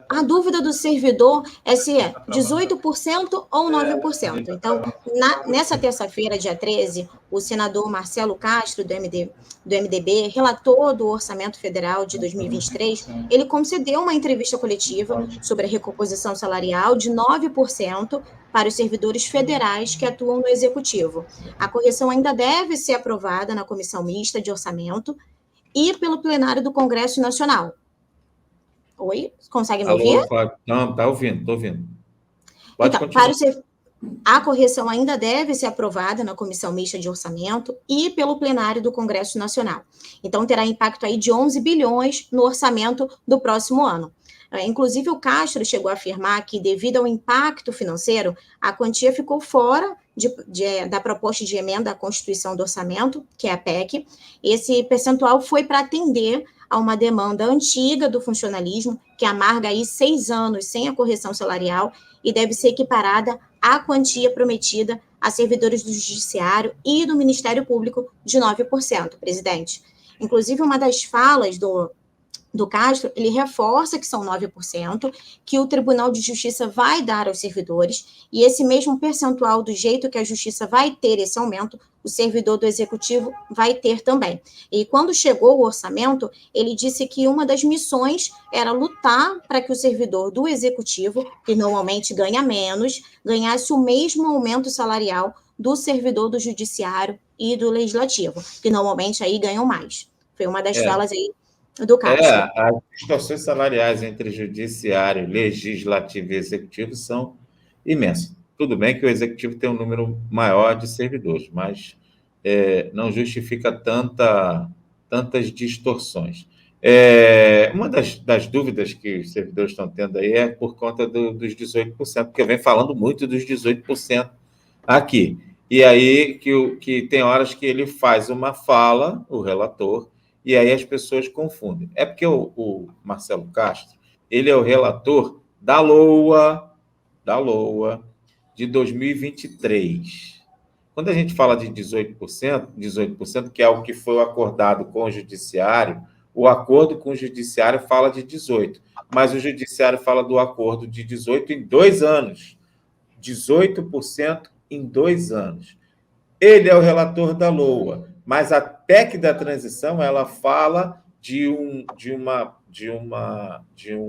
A dúvida do servidor é se é 18% ou 9%. Então, nessa terça-feira, dia 13, o senador Marcelo Castro, do MDB, relator do Orçamento Federal de 2023, ele concedeu uma entrevista coletiva sobre a recomposição salarial de 9% para os servidores federais que atuam no Executivo. A correção ainda deve ser aprovada na Comissão Mista de Orçamento e pelo plenário do Congresso Nacional. Oi? Consegue me ouvir? Alô, Fábio? Não, tá ouvindo, tô ouvindo. Pode continuar. A correção ainda deve ser aprovada na Comissão Mista de Orçamento e pelo plenário do Congresso Nacional. Então, terá impacto aí de 11 bilhões no orçamento do próximo ano. Inclusive, o Castro chegou a afirmar que, devido ao impacto financeiro, a quantia ficou fora da proposta de emenda à Constituição do Orçamento, que é a PEC. Esse percentual foi para atender a uma demanda antiga do funcionalismo, que amarga aí 6 anos sem a correção salarial e deve ser equiparada à quantia prometida a servidores do Judiciário e do Ministério Público de 9%, presidente. Inclusive, uma das falas do Castro, ele reforça que são 9%, que o Tribunal de Justiça vai dar aos servidores, e esse mesmo percentual, do jeito que a Justiça vai ter esse aumento, o servidor do Executivo vai ter também. E quando chegou o orçamento, ele disse que uma das missões era lutar para que o servidor do Executivo, que normalmente ganha menos, ganhasse o mesmo aumento salarial do servidor do Judiciário e do Legislativo, que normalmente aí ganham mais. Foi uma das falas aí do Castro. As distorções salariais entre judiciário, legislativo e executivo são imensas. Tudo bem que o executivo tem um número maior de servidores, mas não justifica tantas distorções. Uma das dúvidas que os servidores estão tendo aí é por conta dos 18%, porque vem falando muito dos 18% aqui. E aí que tem horas que ele faz uma fala, o relator, e aí as pessoas confundem. É porque o Marcelo Castro, ele é o relator da LOA de 2023. Quando a gente fala de 18%, que é o que foi acordado com o Judiciário, o acordo com o Judiciário fala de 18%, mas o Judiciário fala do acordo de 18% em 2 anos. 18% em 2 anos. Ele é o relator da LOA, mas a PEC da transição, ela fala de um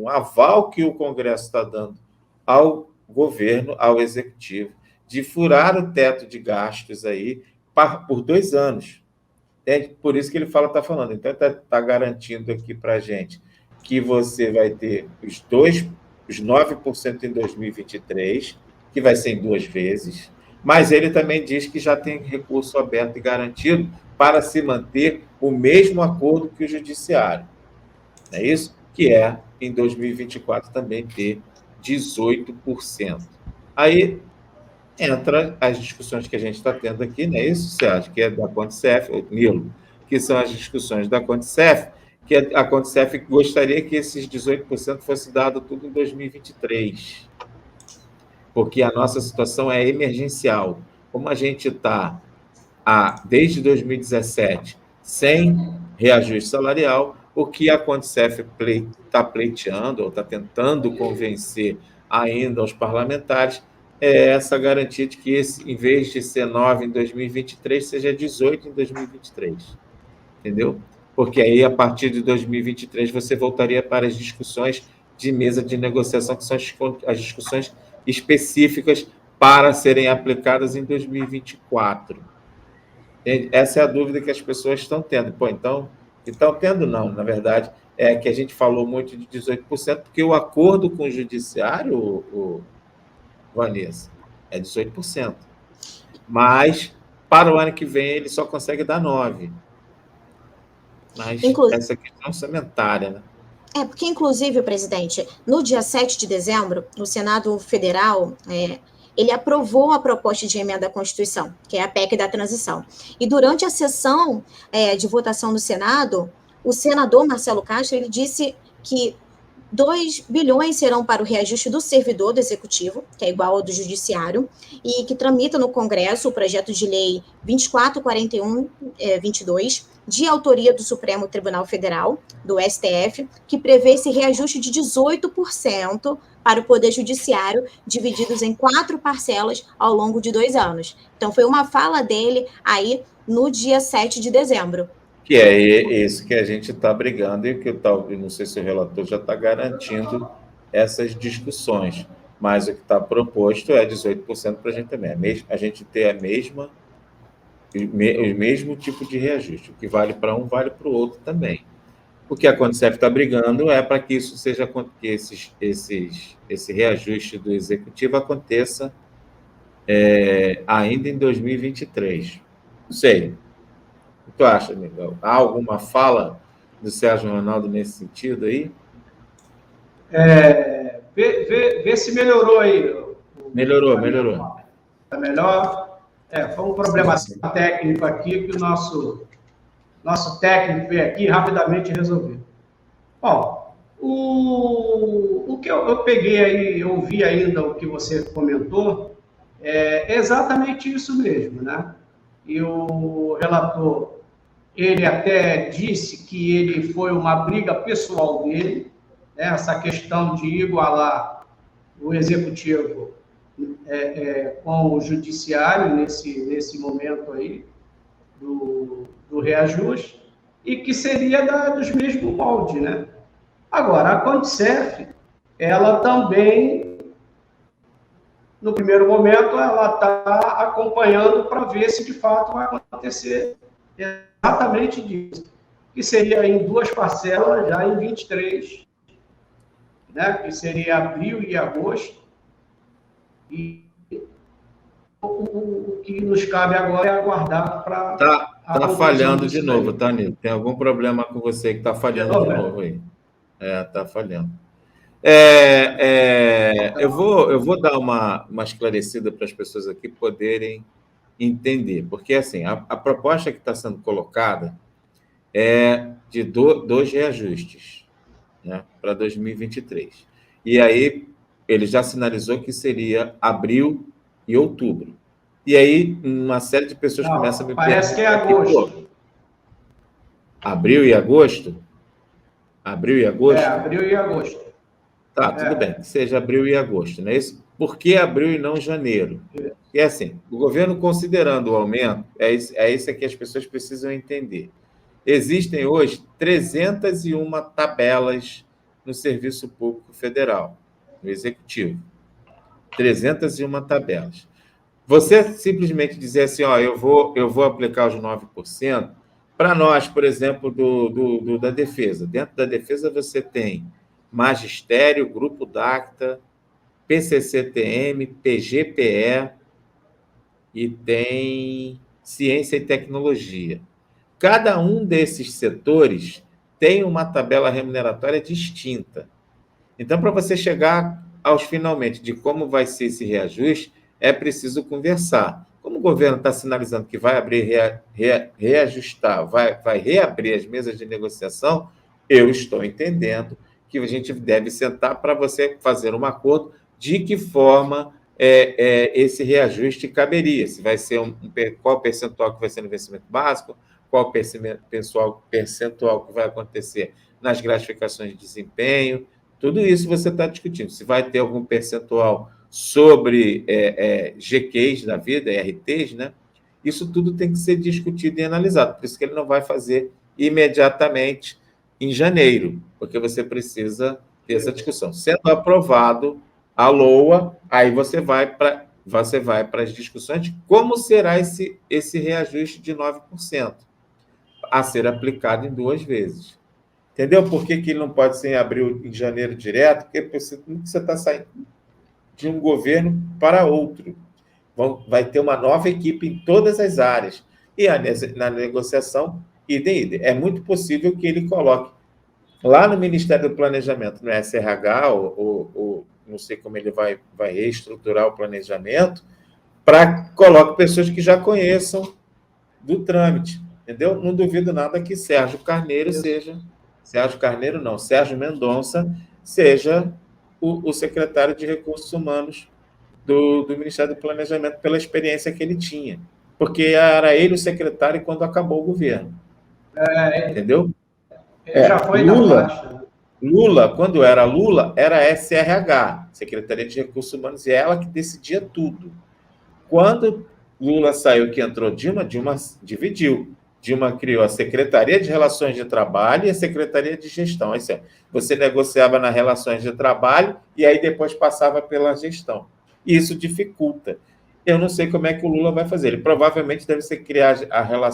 aval que o Congresso está dando ao governo, ao executivo, de furar o teto de gastos aí por 2 anos. É por isso que ele está falando. Então, está garantindo aqui para a gente que você vai ter os 9% em 2023, que vai ser em 2 vezes, mas ele também diz que já tem recurso aberto e garantido para se manter o mesmo acordo que o Judiciário. Não é isso? Que é, em 2024, também ter 18%. Aí entra as discussões que a gente está tendo aqui, não é isso, Sérgio? Que é da Conticef, Nilo, que são as discussões da Conticef, que a Conticef gostaria que esses 18% fosse dado tudo em 2023, porque a nossa situação é emergencial. Como a gente está, desde 2017, sem reajuste salarial, o que a Conticef está pleiteando, ou está tentando convencer ainda aos parlamentares, é essa garantia de que, em vez de ser 9 em 2023, seja 18 em 2023. Entendeu? Porque aí, a partir de 2023, você voltaria para as discussões de mesa de negociação, que são as discussões específicas para serem aplicadas em 2024. Essa é a dúvida que as pessoas estão tendo. Estão tendo, não, na verdade, é que a gente falou muito de 18%, porque o acordo com o Judiciário, Vanessa, é 18%. Mas, para o ano que vem, ele só consegue dar 9%. Mas essa questão orçamentária, né? Porque, inclusive, presidente, no dia 7 de dezembro, o Senado Federal, ele aprovou a proposta de emenda à Constituição, que é a PEC da transição. E durante a sessão de votação no Senado, o senador Marcelo Castro, ele disse que 2 bilhões serão para o reajuste do servidor do Executivo, que é igual ao do Judiciário, e que tramita no Congresso o projeto de lei 2441-22, de autoria do Supremo Tribunal Federal, do STF, que prevê esse reajuste de 18% para o Poder Judiciário, divididos em 4 parcelas ao longo de 2 anos. Então, foi uma fala dele aí no dia 7 de dezembro. Que é isso que a gente está brigando e que eu não sei se o relator já está garantindo essas discussões, mas o que está proposto é 18% para a gente também. A gente ter o mesmo tipo de reajuste. O que vale para um, vale para o outro também. O que a Condicef está brigando é para que isso seja, que esse reajuste do executivo aconteça ainda em 2023. Não sei. O que tu acha, Miguel? Há alguma fala do Sérgio Ronaldo nesse sentido aí? Vê se melhorou aí. Melhorou. Está melhor? Foi um problema técnico aqui que o nosso técnico veio aqui rapidamente resolver. Bom, o que eu peguei aí, eu ouvi ainda o que você comentou, é exatamente isso mesmo, né? E o relator, ele até disse que ele foi uma briga pessoal dele, né? Essa questão de igualar o executivo com o judiciário nesse momento aí do reajuste, e que seria dos mesmos moldes, né? Agora, a Condicef, ela também, no primeiro momento, ela está acompanhando para ver se de fato vai acontecer exatamente disso, que seria em 2 parcelas, já em 23, né? Que seria abril e agosto, e o que nos cabe agora é aguardar para... Tá falhando de novo, tá, Nilo? Tem algum problema com você que está falhando de novo aí? Tá falhando. Eu vou dar uma esclarecida para as pessoas aqui poderem entender, porque assim, a proposta que está sendo colocada é de 2 reajustes, né, para 2023. E aí ele já sinalizou que seria abril e outubro. E aí uma série de pessoas começam a me perguntar... Parece que é agosto. Abril e agosto? Abril e agosto? Abril e agosto. Tá, tudo bem, que seja abril e agosto, não é isso? Por que abril e não janeiro? E assim, o governo considerando o aumento, é isso que as pessoas precisam entender. Existem hoje 301 tabelas no Serviço Público Federal, no Executivo. 301 tabelas. Você simplesmente dizer assim, eu vou aplicar os 9%, para nós, por exemplo, da defesa. Dentro da defesa você tem magistério, grupo DACTA, PCCTM, PGPE e tem ciência e tecnologia. Cada um desses setores tem uma tabela remuneratória distinta. Então, para você chegar aos finalmente de como vai ser esse reajuste, é preciso conversar. Como o governo está sinalizando que vai abrir, reajustar, vai reabrir as mesas de negociação, eu estou entendendo que a gente deve sentar para você fazer um acordo de que forma esse reajuste caberia. Se vai ser qual percentual que vai ser no vencimento básico, qual percentual que vai acontecer nas gratificações de desempenho, tudo isso você está discutindo. Se vai ter algum percentual sobre GQs da vida, RTs, né? Isso tudo tem que ser discutido e analisado. Por isso que ele não vai fazer imediatamente em janeiro, porque você precisa ter essa discussão. Sendo aprovado a LOA, aí você vai para as discussões de como será esse reajuste de 9% a ser aplicado em 2 vezes. Entendeu por que ele não pode ser em abril, em janeiro direto? Porque você está saindo de um governo para outro. Vai ter uma nova equipe em todas as áreas. E na negociação, idem. É muito possível que ele coloque lá no Ministério do Planejamento, no SRH, ou não sei como ele vai reestruturar o planejamento, para coloque pessoas que já conheçam do trâmite. Entendeu? Não duvido nada que Sérgio Mendonça seja o secretário de Recursos Humanos do Ministério do Planejamento pela experiência que ele tinha. Porque era ele o secretário quando acabou o governo. Entendeu? Ele já foi na faixa. Lula, quando era Lula, era a SRH, Secretaria de Recursos Humanos, e é ela que decidia tudo. Quando Lula saiu, que entrou Dilma dividiu. Dilma criou a Secretaria de Relações de Trabalho e a Secretaria de Gestão. Isso é, você negociava nas relações de trabalho e aí depois passava pela gestão. E isso dificulta. Eu não sei como é que o Lula vai fazer. Ele provavelmente deve ser criar a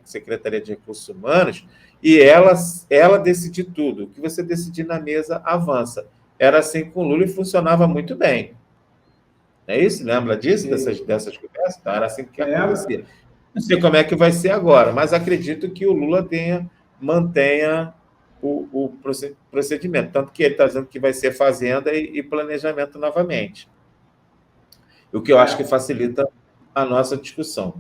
Secretaria de Recursos Humanos e ela decidir tudo. O que você decidir na mesa avança. Era assim com o Lula e funcionava muito bem. Não é isso? Lembra disso, dessas conversas? Então, era assim que acontecia. Não sei como é que vai ser agora, mas acredito que o Lula mantenha o procedimento. Tanto que ele está dizendo que vai ser fazenda e planejamento novamente. O que eu acho que facilita a nossa discussão.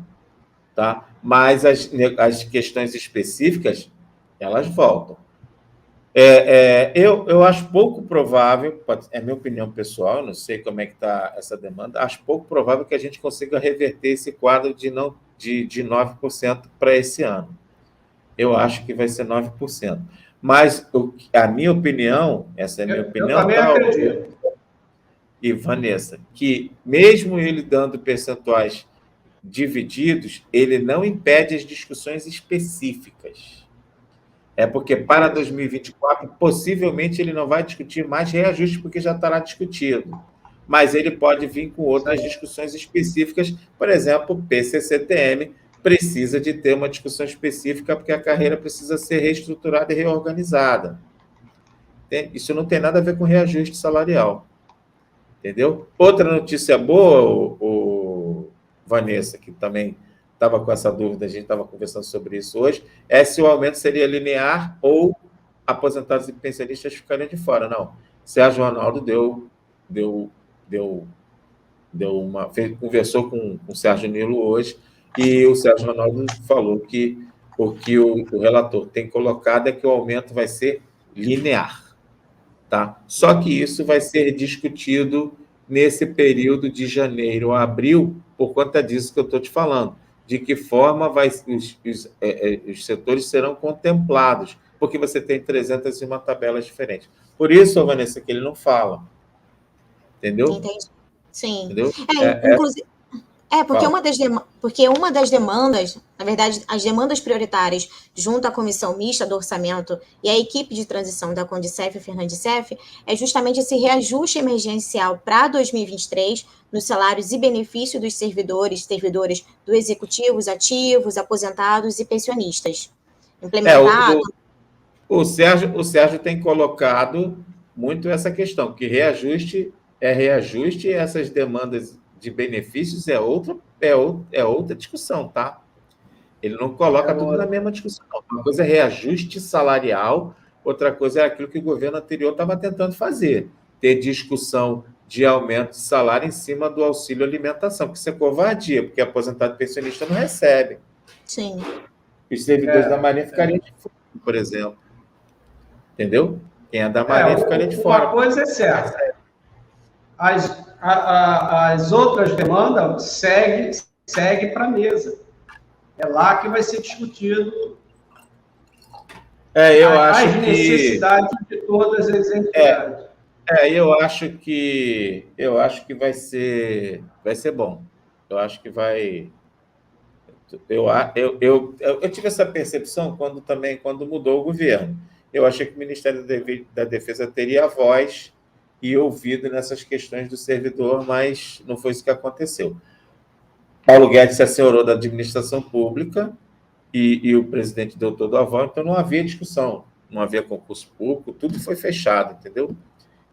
Tá? Mas as questões específicas, elas voltam. Eu acho pouco provável, é minha opinião pessoal, não sei como é que está essa demanda, acho pouco provável que a gente consiga reverter esse quadro de 9% para esse ano. Eu acho que vai ser 9%. Mas a minha opinião, essa é a minha opinião... Eu também acredito. E, Vanessa, que mesmo ele dando percentuais divididos, ele não impede as discussões específicas. É porque para 2024, possivelmente, ele não vai discutir mais reajuste, porque já estará discutido. Mas ele pode vir com outras discussões específicas, por exemplo, o PCCTM precisa de ter uma discussão específica, porque a carreira precisa ser reestruturada e reorganizada. Isso não tem nada a ver com reajuste salarial. Entendeu? Outra notícia boa, Vanessa, que também estava com essa dúvida, a gente estava conversando sobre isso hoje, é se o aumento seria linear ou aposentados e pensionistas ficariam de fora. Não. Sérgio Ronaldo conversou com o Sérgio Nilo hoje, e o Sérgio Ronaldo falou que o que o relator tem colocado é que o aumento vai ser linear. Tá? Só que isso vai ser discutido nesse período de janeiro a abril, por conta disso que eu estou te falando. De que forma os setores serão contemplados, porque você tem 301 tabelas diferentes. Por isso, Vanessa, que ele não fala. Entendeu? Entendi. Sim. Entendeu? Inclusive... porque uma das demandas, na verdade, as demandas prioritárias junto à comissão mista do orçamento e à equipe de transição da Condicef e Fernandicef é justamente esse reajuste emergencial para 2023 nos salários e benefícios dos servidores do executivo, ativos, aposentados e pensionistas. Implementado. O Sérgio tem colocado muito essa questão, que reajuste é reajuste e essas demandas de benefícios é outra discussão, tá? Ele não coloca tudo na mesma discussão. Uma coisa é reajuste salarial, outra coisa é aquilo que o governo anterior estava tentando fazer, ter discussão de aumento de salário em cima do auxílio alimentação, que isso é covardia, porque aposentado e pensionista não recebe. Sim. Os servidores da Marinha ficariam de fora, por exemplo. Entendeu? Quem é da Marinha ficaria de fora. Uma coisa é certa. As outras demandas segue para a mesa. É lá que vai ser discutido as necessidades de todas as entidades. Eu acho que vai ser bom. Eu acho que vai... Eu tive essa percepção quando mudou o governo. Eu achei que o Ministério da Defesa teria voz e ouvido nessas questões do servidor, mas não foi isso que aconteceu. Paulo Guedes se assenhorou da administração pública e o presidente deu todo o aval, então não havia discussão, não havia concurso público, tudo foi fechado, entendeu?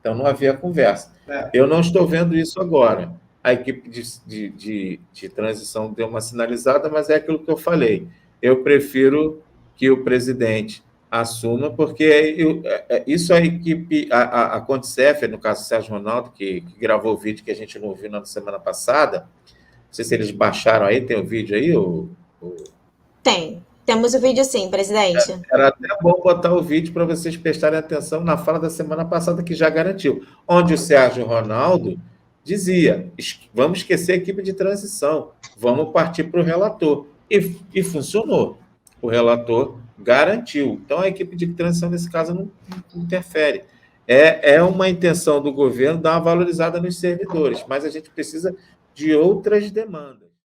Então não havia conversa. Eu não estou vendo isso agora. A equipe de transição deu uma sinalizada, mas é aquilo que eu falei. Eu prefiro que o presidente assuma, porque isso a equipe, a Condicef, no caso do Sérgio Ronaldo, que gravou o vídeo que a gente não ouviu na semana passada, não sei se eles baixaram aí, tem o vídeo aí? Temos o vídeo sim, presidente. Era até bom botar o vídeo para vocês prestarem atenção na fala da semana passada, que já garantiu, onde o Sérgio Ronaldo dizia, vamos esquecer a equipe de transição, vamos partir para o relator. E funcionou. o relator garantiu. Então, a equipe de transição, nesse caso, não interfere. É uma intenção do governo dar uma valorizada nos servidores, mas a gente precisa de outras demandas.